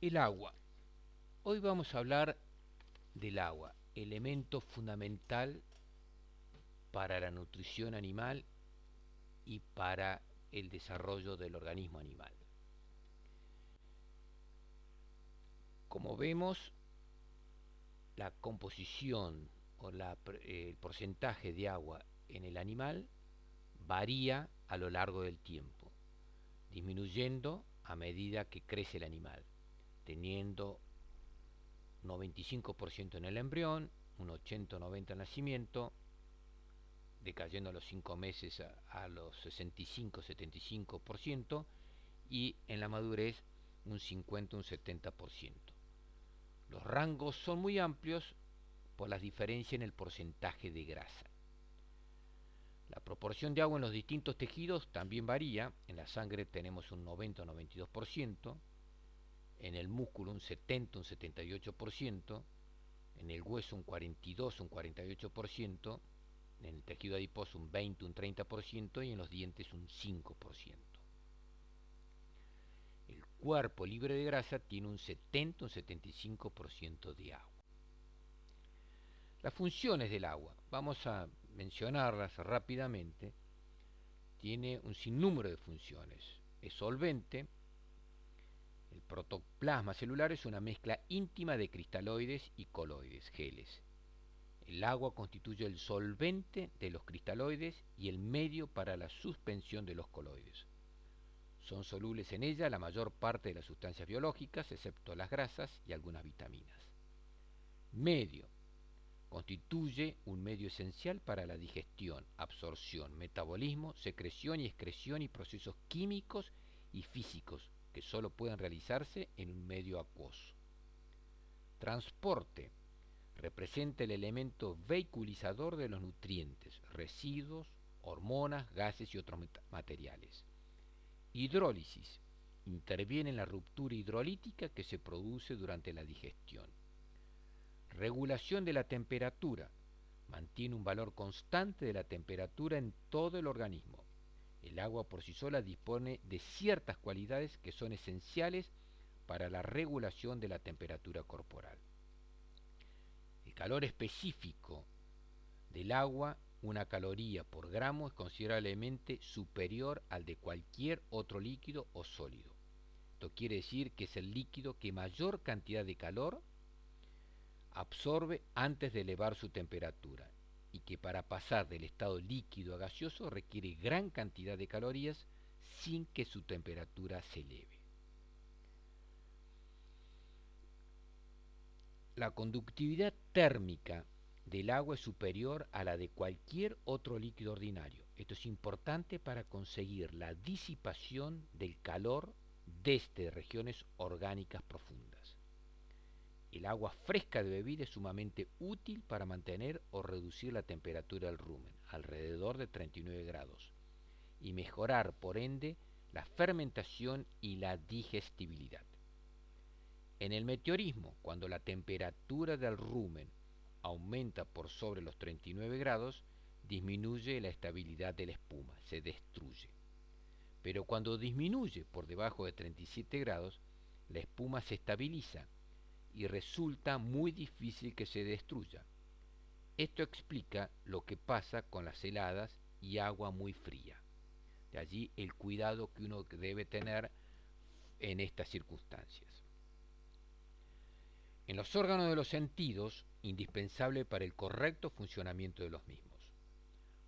El agua. Hoy vamos a hablar del agua, elemento fundamental para la nutrición animal y para el desarrollo del organismo animal. Como vemos, la composición o el porcentaje de agua en el animal varía a lo largo del tiempo, disminuyendo a medida que crece el animal, teniendo 95% en el embrión, un 80-90% al nacimiento, decayendo a los 5 meses a los 65-75% y en la madurez un 50-70%. Los rangos son muy amplios por las diferencias en el porcentaje de grasa. La proporción de agua en los distintos tejidos también varía. En la sangre tenemos un 90-92%, en el músculo un 70-78%, en el hueso un 42-48%, en el tejido adiposo un 20-30% y en los dientes un 5%. El cuerpo libre de grasa tiene un 70-75% de agua. Las funciones del agua, vamos a mencionarlas rápidamente. Tiene un sinnúmero de funciones. Es solvente. El protoplasma celular es una mezcla íntima de cristaloides y coloides, geles. El agua constituye el solvente de los cristaloides y el medio para la suspensión de los coloides. Son solubles en ella la mayor parte de las sustancias biológicas, excepto las grasas y algunas vitaminas. Medio. Constituye un medio esencial para la digestión, absorción, metabolismo, secreción y excreción y procesos químicos y físicos que solo pueden realizarse en un medio acuoso. Transporte. Representa el elemento vehiculizador de los nutrientes, residuos, hormonas, gases y otros materiales. Hidrólisis. Interviene en la ruptura hidrolítica que se produce durante la digestión. Regulación de la temperatura. Mantiene un valor constante de la temperatura en todo el organismo. El agua por sí sola dispone de ciertas cualidades que son esenciales para la regulación de la temperatura corporal. El calor específico del agua, una caloría por gramo, es considerablemente superior al de cualquier otro líquido o sólido. Esto quiere decir que es el líquido que mayor cantidad de calor absorbe antes de elevar su temperatura y que para pasar del estado líquido a gaseoso requiere gran cantidad de calorías sin que su temperatura se eleve. La conductividad térmica del agua es superior a la de cualquier otro líquido ordinario. Esto es importante para conseguir la disipación del calor desde regiones orgánicas profundas. El agua fresca de bebida es sumamente útil para mantener o reducir la temperatura del rumen, alrededor de 39 grados, y mejorar, por ende, la fermentación y la digestibilidad. En el meteorismo, cuando la temperatura del rumen aumenta por sobre los 39 grados, disminuye la estabilidad de la espuma, se destruye. Pero cuando disminuye por debajo de 37 grados, la espuma se estabiliza y resulta muy difícil que se destruya. Esto explica lo que pasa con las heladas y agua muy fría. De allí el cuidado que uno debe tener en estas circunstancias. En los órganos de los sentidos, indispensable para el correcto funcionamiento de los mismos.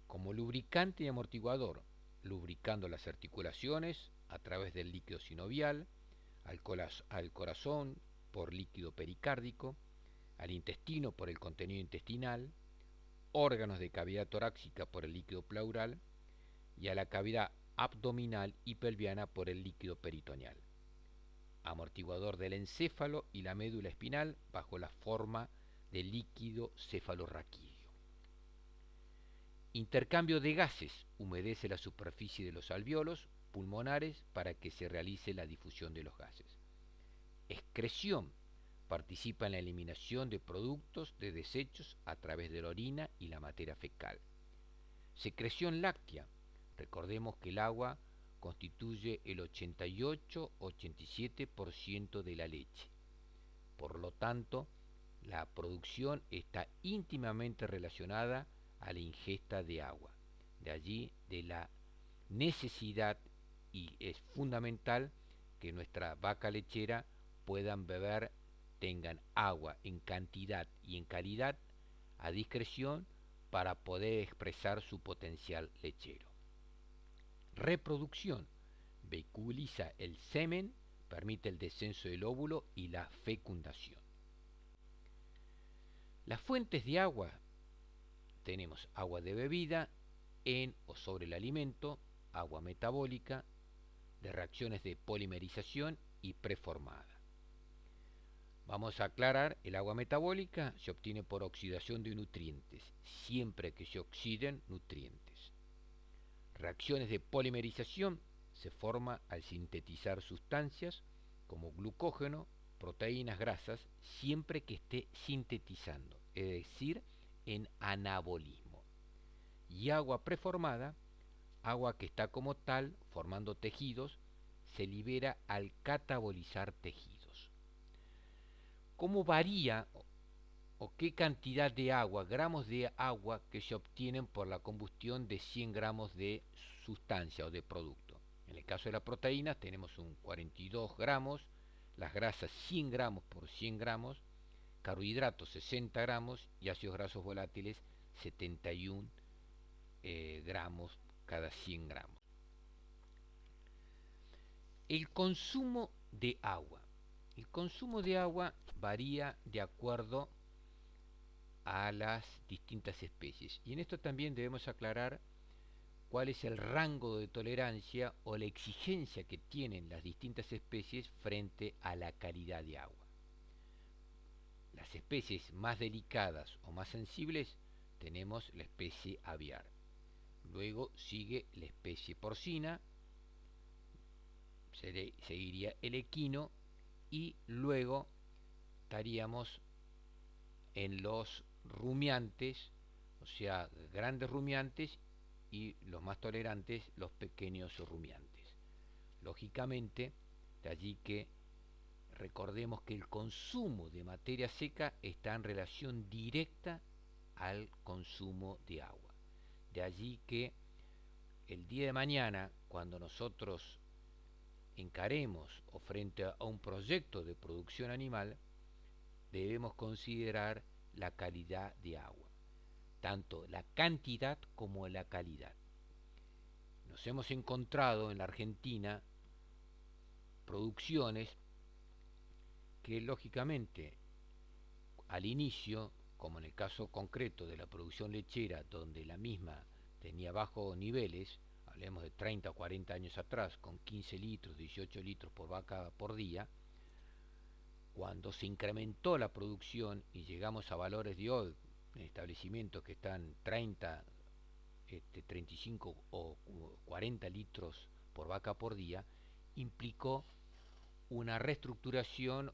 Como lubricante y amortiguador, lubricando las articulaciones a través del líquido sinovial, al corazón por líquido pericárdico, al intestino por el contenido intestinal, órganos de cavidad torácica por el líquido pleural y a la cavidad abdominal y pelviana por el líquido peritoneal. Amortiguador del encéfalo y la médula espinal bajo la forma de líquido cefalorraquídeo. Intercambio de gases, humedece la superficie de los alvéolos pulmonares para que se realice la difusión de los gases. Excreción, participa en la eliminación de productos de desechos a través de la orina y la materia fecal. Secreción láctea, recordemos que el agua constituye el 88-87% de la leche. Por lo tanto, la producción está íntimamente relacionada a la ingesta de agua. De allí de la necesidad, y es fundamental que nuestra vaca lechera puedan beber, tengan agua en cantidad y en calidad a discreción para poder expresar su potencial lechero. Reproducción: vehiculiza el semen, permite el descenso del óvulo y la fecundación. Las fuentes de agua: tenemos agua de bebida en o sobre el alimento, agua metabólica, de reacciones de polimerización y preformada. Vamos a aclarar: el agua metabólica se obtiene por oxidación de nutrientes, siempre que se oxiden nutrientes. Reacciones de polimerización: se forma al sintetizar sustancias como glucógeno, proteínas, grasas, siempre que esté sintetizando, es decir, en anabolismo. Y agua preformada: agua que está como tal formando tejidos, se libera al catabolizar tejidos. ¿Cómo varía o qué cantidad de agua, gramos de agua que se obtienen por la combustión de 100 gramos de sustancia o de producto? En el caso de la proteína tenemos un 42 gramos, las grasas 100 gramos por 100 gramos, carbohidratos 60 gramos y ácidos grasos volátiles 71 gramos cada 100 gramos. El consumo de agua. El consumo de agua varía de acuerdo a las distintas especies. Y en esto también debemos aclarar cuál es el rango de tolerancia o la exigencia que tienen las distintas especies frente a la calidad de agua. Las especies más delicadas o más sensibles tenemos la especie aviar. Luego sigue la especie porcina, seguiría el equino y luego estaríamos en los rumiantes, o sea, grandes rumiantes, y los más tolerantes, los pequeños rumiantes. Lógicamente, de allí que recordemos que el consumo de materia seca está en relación directa al consumo de agua. De allí que el día de mañana, cuando nosotros encaremos o frente a un proyecto de producción animal, debemos considerar la calidad de agua, tanto la cantidad como la calidad. Nos hemos encontrado en la Argentina producciones que lógicamente al inicio, como en el caso concreto de la producción lechera, donde la misma tenía bajos niveles, hablemos de 30 o 40 años atrás, con 15 litros, 18 litros por vaca por día, cuando se incrementó la producción y llegamos a valores de hoy, en establecimientos que están 30, 35 o 40 litros por vaca por día, implicó una reestructuración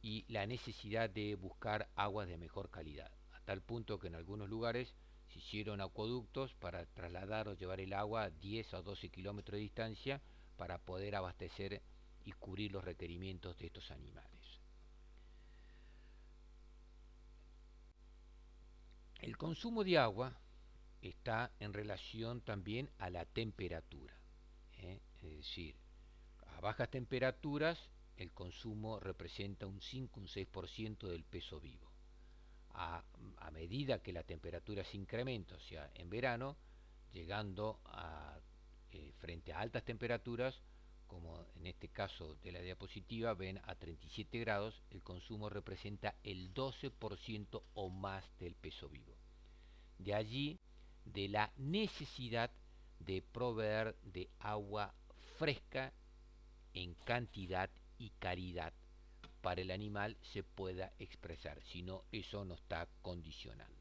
y la necesidad de buscar aguas de mejor calidad, a tal punto que en algunos lugares se hicieron acueductos para trasladar o llevar el agua a 10 o 12 kilómetros de distancia para poder abastecer y cubrir los requerimientos de estos animales. El consumo de agua está en relación también a la temperatura, es decir, a bajas temperaturas el consumo representa un 5 o un 6% del peso vivo. A medida que la temperatura se incrementa, o sea, en verano, llegando a frente a altas temperaturas, como en este caso de la diapositiva, ven a 37 grados, el consumo representa el 12% o más del peso vivo. De allí, de la necesidad de proveer de agua fresca en cantidad y calidad para el animal se pueda expresar, si no, eso nos está condicionando.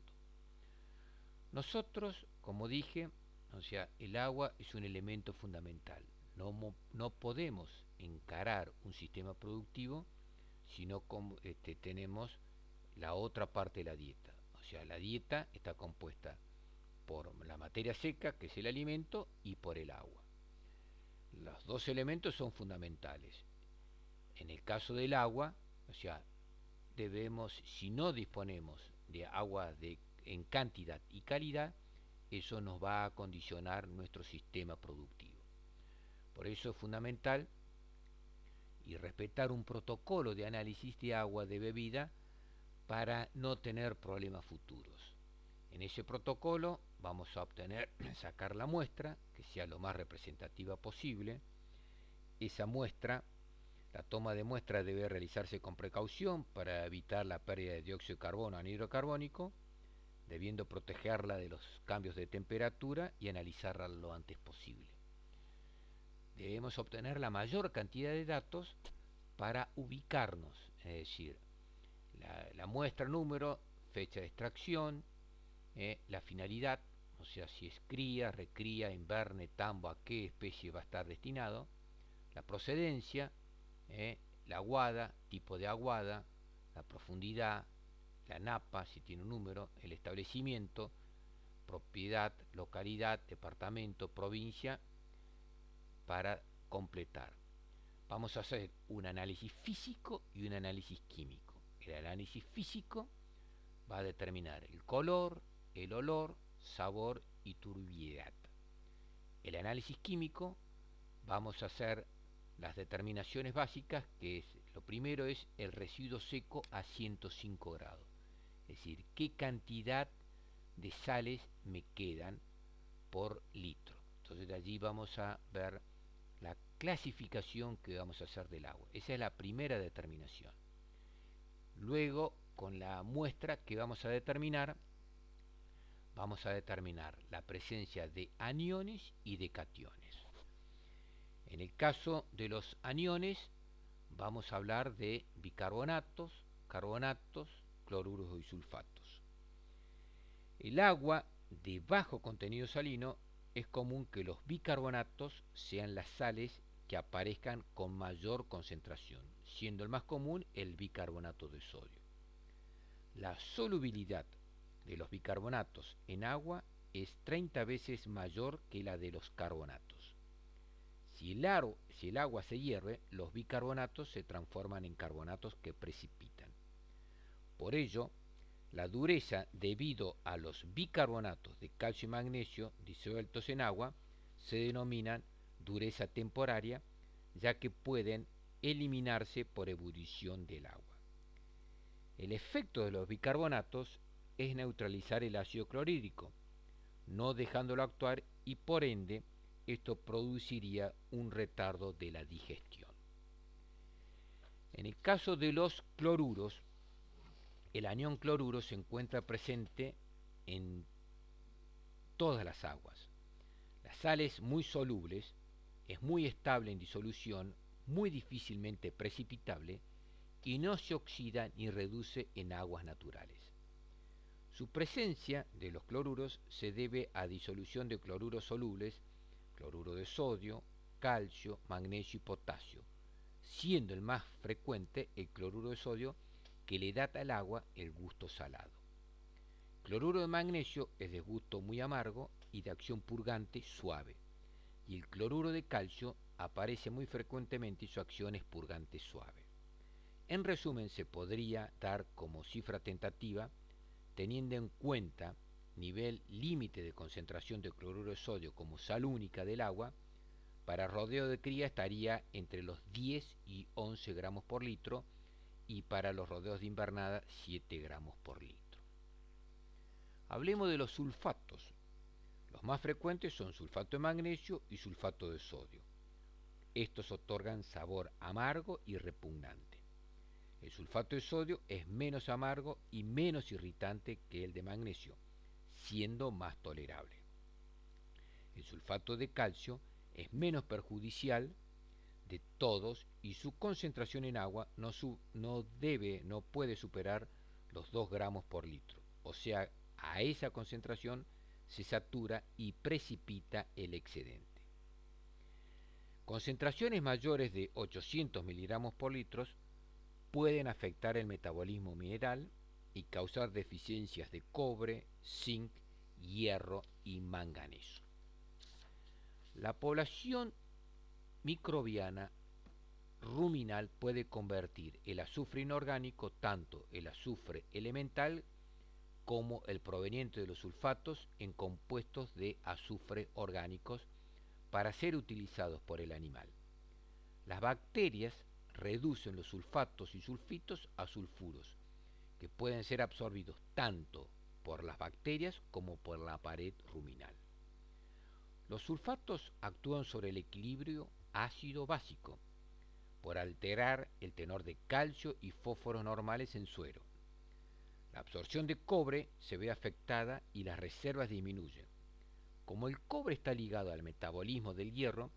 Nosotros, como dije, o sea, el agua es un elemento fundamental. No podemos encarar un sistema productivo si no tenemos la otra parte de la dieta. O sea, la dieta está compuesta por la materia seca, que es el alimento, y por el agua. Los dos elementos son fundamentales. En el caso del agua, o sea, debemos, si no disponemos de agua en cantidad y calidad, eso nos va a condicionar nuestro sistema productivo. Por eso es fundamental y respetar un protocolo de análisis de agua de bebida para no tener problemas futuros. En ese protocolo vamos a sacar la muestra, que sea lo más representativa posible. Esa muestra, la toma de muestra debe realizarse con precaución para evitar la pérdida de dióxido de carbono anhidro carbónico, debiendo protegerla de los cambios de temperatura y analizarla lo antes posible. Debemos obtener la mayor cantidad de datos para ubicarnos, es decir, la muestra, número, fecha de extracción, la finalidad, o sea, si es cría, recría, inverne, tambo, a qué especie va a estar destinado, la procedencia, la aguada, tipo de aguada, la profundidad, la napa, si tiene un número, el establecimiento, propiedad, localidad, departamento, provincia, para completar. Vamos a hacer un análisis físico y un análisis químico. El análisis físico va a determinar el color, el olor, sabor y turbiedad. El análisis químico vamos a hacer las determinaciones básicas, que es, lo primero es el residuo seco a 105 grados. Es decir, qué cantidad de sales me quedan por litro. Entonces de allí vamos a ver la clasificación que vamos a hacer del agua. Esa es la primera determinación. Luego, con la muestra que vamos a determinar la presencia de aniones y de cationes. En el caso de los aniones, vamos a hablar de bicarbonatos, carbonatos, cloruros y sulfatos. El agua de bajo contenido salino es común que los bicarbonatos sean las sales que aparezcan con mayor concentración, siendo el más común el bicarbonato de sodio. La solubilidad de los bicarbonatos en agua es 30 veces mayor que la de los carbonatos. Si el agua se hierve, los bicarbonatos se transforman en carbonatos que precipitan. Por ello, la dureza debido a los bicarbonatos de calcio y magnesio disueltos en agua se denominan dureza temporaria, ya que pueden eliminarse por ebullición del agua. El efecto de los bicarbonatos es neutralizar el ácido clorhídrico, no dejándolo actuar, y por ende esto produciría un retardo de la digestión. En el caso de los cloruros, el anión cloruro se encuentra presente en todas las aguas. La sal es muy solubles, es muy estable en disolución, muy difícilmente precipitable y no se oxida ni reduce en aguas naturales. Su presencia de los cloruros se debe a disolución de cloruros solubles, cloruro de sodio, calcio, magnesio y potasio, siendo el más frecuente el cloruro de sodio, que le da al agua el gusto salado. Cloruro de magnesio es de gusto muy amargo y de acción purgante suave, y el cloruro de calcio aparece muy frecuentemente y su acción es purgante suave. En resumen, se podría dar como cifra tentativa, teniendo en cuenta nivel límite de concentración de cloruro de sodio como sal única del agua, para rodeo de cría estaría entre los 10 y 11 gramos por litro, y para los rodeos de invernada 7 gramos por litro. Hablemos de los sulfatos. Los más frecuentes son sulfato de magnesio y sulfato de sodio. Estos otorgan sabor amargo y repugnante. El sulfato de sodio es menos amargo y menos irritante que el de magnesio, siendo más tolerable. El sulfato de calcio es menos perjudicial de todos y su concentración en agua no puede superar los 2 gramos por litro. O sea, a esa concentración se satura y precipita el excedente. Concentraciones mayores de 800 miligramos por litro pueden afectar el metabolismo mineral y causar deficiencias de cobre, zinc, hierro y manganeso. La población microbiana ruminal puede convertir el azufre inorgánico, tanto el azufre elemental como el proveniente de los sulfatos, en compuestos de azufre orgánicos para ser utilizados por el animal. Las bacterias reducen los sulfatos y sulfitos a sulfuros, que pueden ser absorbidos tanto por las bacterias como por la pared ruminal. Los sulfatos actúan sobre el equilibrio ácido-básico por alterar el tenor de calcio y fósforo normales en suero. La absorción de cobre se ve afectada y las reservas disminuyen. Como el cobre está ligado al metabolismo del hierro,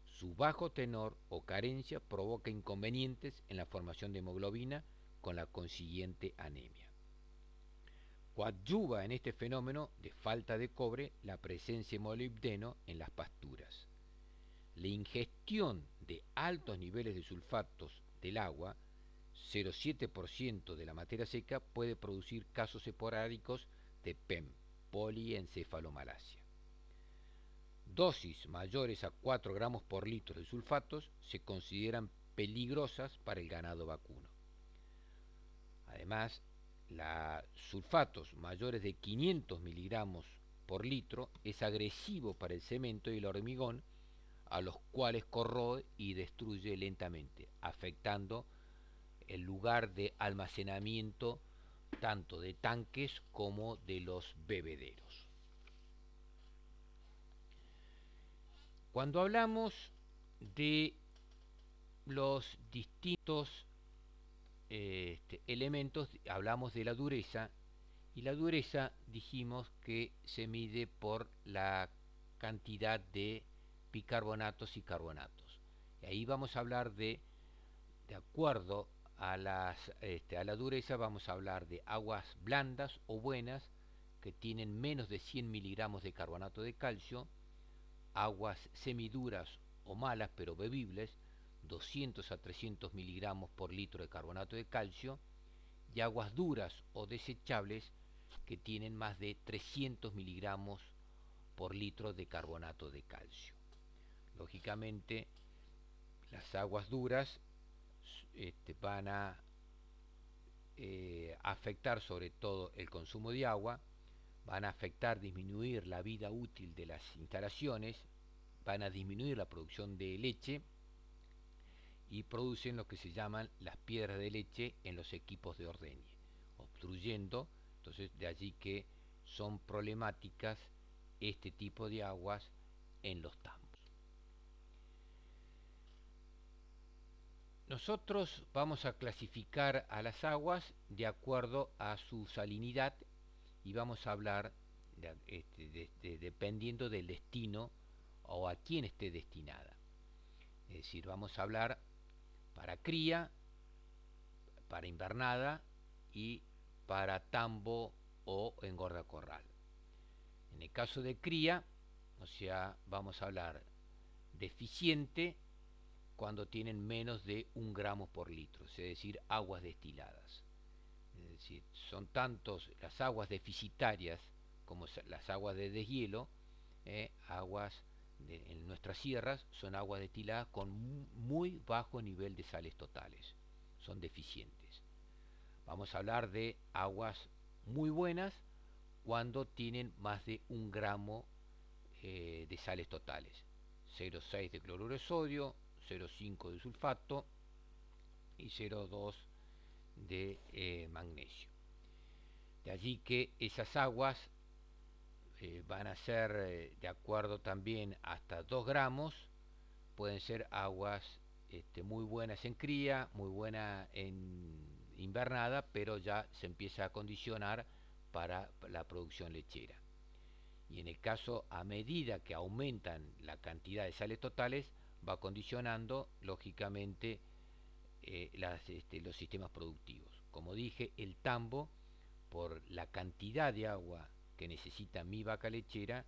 su bajo tenor o carencia provoca inconvenientes en la formación de hemoglobina con la consiguiente anemia. Coadyuva en este fenómeno de falta de cobre la presencia de molibdeno en las pasturas. La ingestión de altos niveles de sulfatos del agua, 0,7% de la materia seca, puede producir casos esporádicos de PEM, poliencefalomalacia. Dosis mayores a 4 gramos por litro de sulfatos se consideran peligrosas para el ganado vacuno. Además, los sulfatos mayores de 500 miligramos por litro es agresivo para el cemento y el hormigón, a los cuales corroe y destruye lentamente, afectando el lugar de almacenamiento tanto de tanques como de los bebederos. Cuando hablamos de los distintos elementos, hablamos de la dureza, y la dureza dijimos que se mide por la cantidad de bicarbonatos y carbonatos. Y ahí vamos a hablar de acuerdo a la dureza, vamos a hablar de aguas blandas o buenas que tienen menos de 100 miligramos de carbonato de calcio, aguas semiduras o malas pero bebibles, 200 a 300 miligramos por litro de carbonato de calcio, y aguas duras o desechables que tienen más de 300 miligramos por litro de carbonato de calcio. Lógicamente, las aguas duras van a afectar sobre todo el consumo de agua, van a afectar, disminuir la vida útil de las instalaciones, van a disminuir la producción de leche y producen lo que se llaman las piedras de leche en los equipos de ordeñe, obstruyendo. Entonces, de allí que son problemáticas este tipo de aguas en los tambos. Nosotros vamos a clasificar a las aguas de acuerdo a su salinidad y vamos a hablar dependiendo del destino o a quién esté destinada. Es decir, vamos a hablar para cría, para invernada y para tambo o engorda corral. En el caso de cría, o sea, vamos a hablar deficiente cuando tienen menos de 1 gramo por litro, es decir, aguas destiladas. Es decir, son tantos las aguas deficitarias como las aguas de deshielo, aguas en nuestras sierras son aguas destiladas con muy bajo nivel de sales totales, son deficientes. Vamos a hablar de aguas muy buenas cuando tienen más de 1 gramo de sales totales, 0,6 de cloruro de sodio, 0,5 de sulfato y 0,2 de magnesio. De allí que esas aguas van a ser, de acuerdo también, hasta 2 gramos, pueden ser aguas muy buenas en cría, muy buenas en invernada, pero ya se empieza a condicionar para la producción lechera. Y en el caso, a medida que aumentan la cantidad de sales totales, va condicionando, lógicamente, los sistemas productivos. Como dije, el tambo, por la cantidad de agua que necesita mi vaca lechera,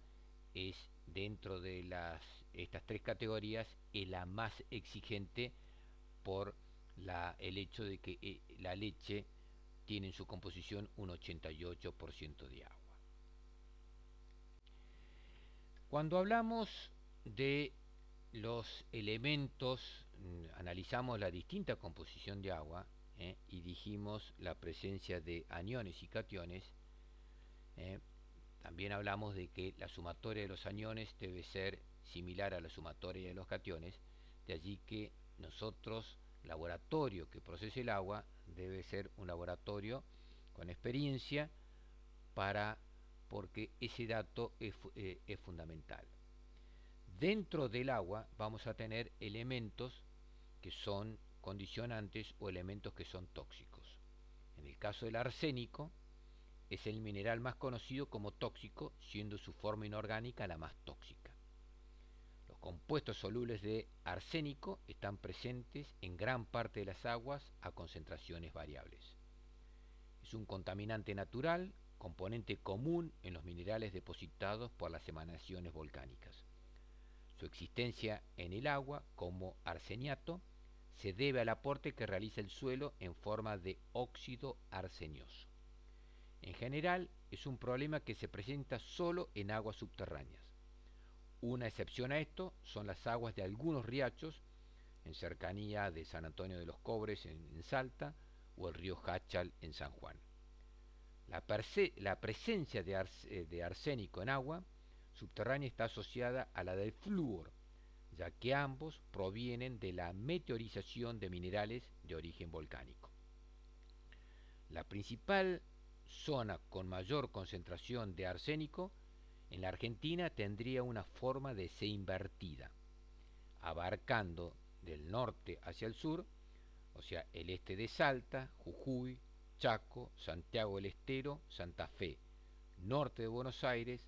es dentro de estas 3 categorías la más exigente por el hecho de que la leche tiene en su composición un 88% de agua. Cuando hablamos de los elementos, analizamos la distinta composición de agua y dijimos la presencia de aniones y cationes. eh, También hablamos de que la sumatoria de los aniones debe ser similar a la sumatoria de los cationes, de allí que nosotros, laboratorio que procese el agua, debe ser un laboratorio con experiencia para porque ese dato es fundamental. Dentro del agua vamos a tener elementos que son condicionantes o elementos que son tóxicos. En el caso del arsénico, es el mineral más conocido como tóxico, siendo su forma inorgánica la más tóxica. Los compuestos solubles de arsénico están presentes en gran parte de las aguas a concentraciones variables. Es un contaminante natural, componente común en los minerales depositados por las emanaciones volcánicas. Su existencia en el agua como arseniato se debe al aporte que realiza el suelo en forma de óxido arsenioso. En general, es un problema que se presenta solo en aguas subterráneas. Una excepción a esto son las aguas de algunos riachos en cercanía de San Antonio de los Cobres en Salta o el río Hachal en San Juan. La presencia de arsénico en agua subterránea está asociada a la del flúor, ya que ambos provienen de la meteorización de minerales de origen volcánico. La principal zona con mayor concentración de arsénico en la Argentina tendría una forma de C invertida, abarcando del norte hacia el sur, o sea, el este de Salta, Jujuy, Chaco, Santiago del Estero, Santa Fe, norte de Buenos Aires,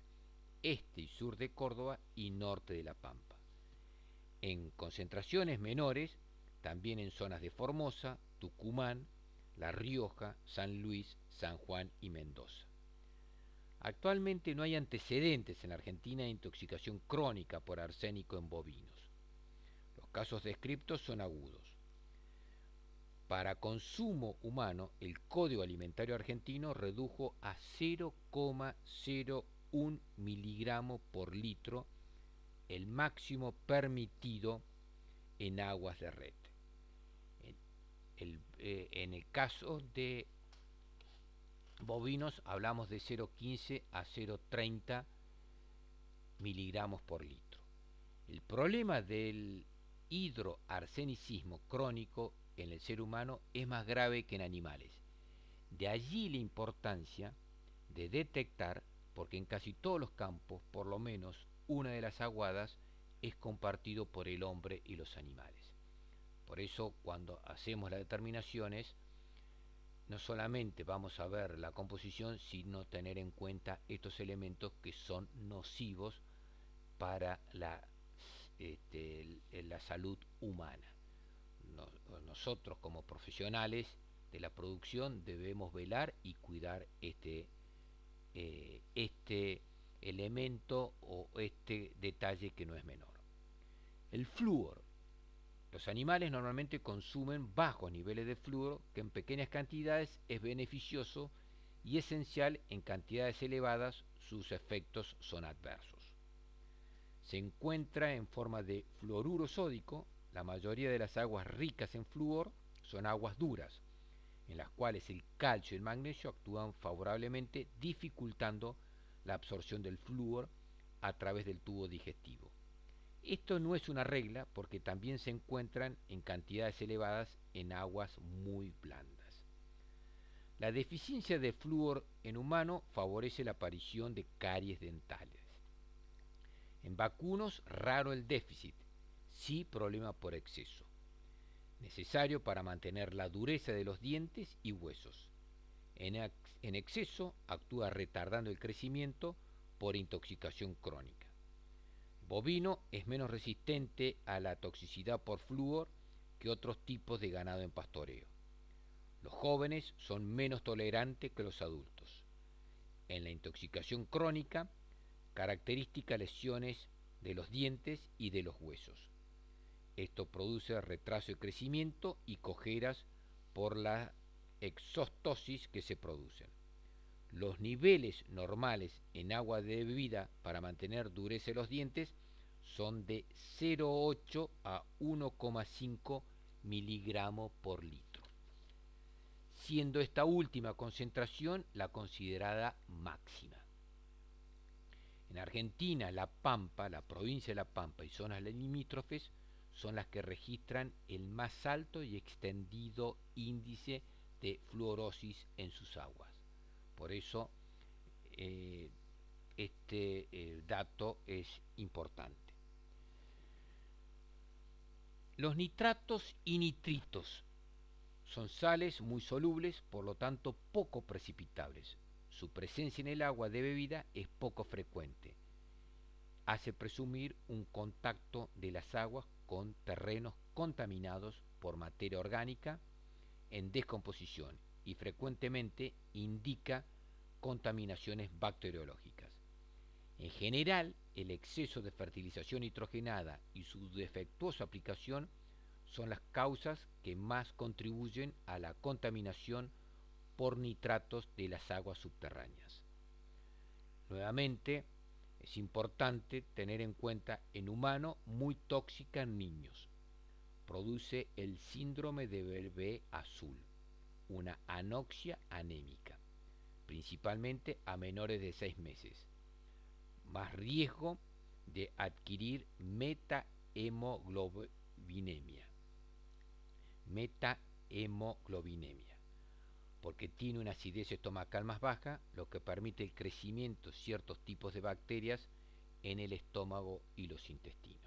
este y sur de Córdoba y norte de La Pampa. En concentraciones menores, también en zonas de Formosa, Tucumán, La Rioja, San Luis, San Juan y Mendoza. Actualmente no hay antecedentes en la Argentina de intoxicación crónica por arsénico en bovinos. Los casos descriptos son agudos. Para consumo humano, el Código Alimentario Argentino redujo a 0,01 miligramos por litro el máximo permitido en aguas de red. En el caso de bovinos hablamos de 0,15 a 0,30 miligramos por litro. El problema del hidroarsenicismo crónico en el ser humano es más grave que en animales. De allí la importancia de detectar, porque en casi todos los campos, por lo menos una de las aguadas es compartido por el hombre y los animales. Por eso, cuando hacemos las determinaciones, no solamente vamos a ver la composición, sino tener en cuenta estos elementos que son nocivos para la salud humana. Nosotros como profesionales de la producción debemos velar y cuidar este elemento o este detalle que no es menor. El flúor. Los animales normalmente consumen bajos niveles de flúor, que en pequeñas cantidades es beneficioso, y esencial. En cantidades elevadas sus efectos son adversos. Se encuentra en forma de fluoruro sódico. La mayoría de las aguas ricas en flúor son aguas duras, en las cuales el calcio y el magnesio actúan favorablemente, dificultando la absorción del flúor a través del tubo digestivo. Esto no es una regla, porque también se encuentran en cantidades elevadas en aguas muy blandas. La deficiencia de flúor en humano favorece la aparición de caries dentales. En vacunos, raro el déficit, sí problema por exceso, necesario para mantener la dureza de los dientes y huesos. En exceso actúa retardando el crecimiento por intoxicación crónica. Bovino es menos resistente a la toxicidad por flúor que otros tipos de ganado en pastoreo. Los jóvenes son menos tolerantes que los adultos. En la intoxicación crónica, características lesiones de los dientes y de los huesos. Esto produce retraso de crecimiento y cojeras por la exostosis que se producen. Los niveles normales en agua de bebida para mantener dureza de los dientes son de 0,8 a 1,5 miligramos por litro, siendo esta última concentración la considerada máxima. En Argentina, La Pampa, la provincia de La Pampa y zonas limítrofes son las que registran el más alto y extendido índice de fluorosis en sus aguas. Por eso eh, este dato es importante. Los nitratos y nitritos son sales muy solubles, por lo tanto poco precipitables. Su presencia en el agua de bebida es poco frecuente. Hace presumir un contacto de las aguas con terrenos contaminados por materia orgánica en descomposición y frecuentemente indica contaminaciones bacteriológicas. En general, el exceso de fertilización nitrogenada y su defectuosa aplicación son las causas que más contribuyen a la contaminación por nitratos de las aguas subterráneas. Nuevamente, es importante tener en cuenta en humano muy tóxica en niños. Produce el síndrome de bebé azul, una anoxia anémica, principalmente a menores de 6 meses. Más riesgo de adquirir metahemoglobinemia. Metahemoglobinemia, porque tiene una acidez estomacal más baja, lo que permite el crecimiento de ciertos tipos de bacterias en el estómago y los intestinos.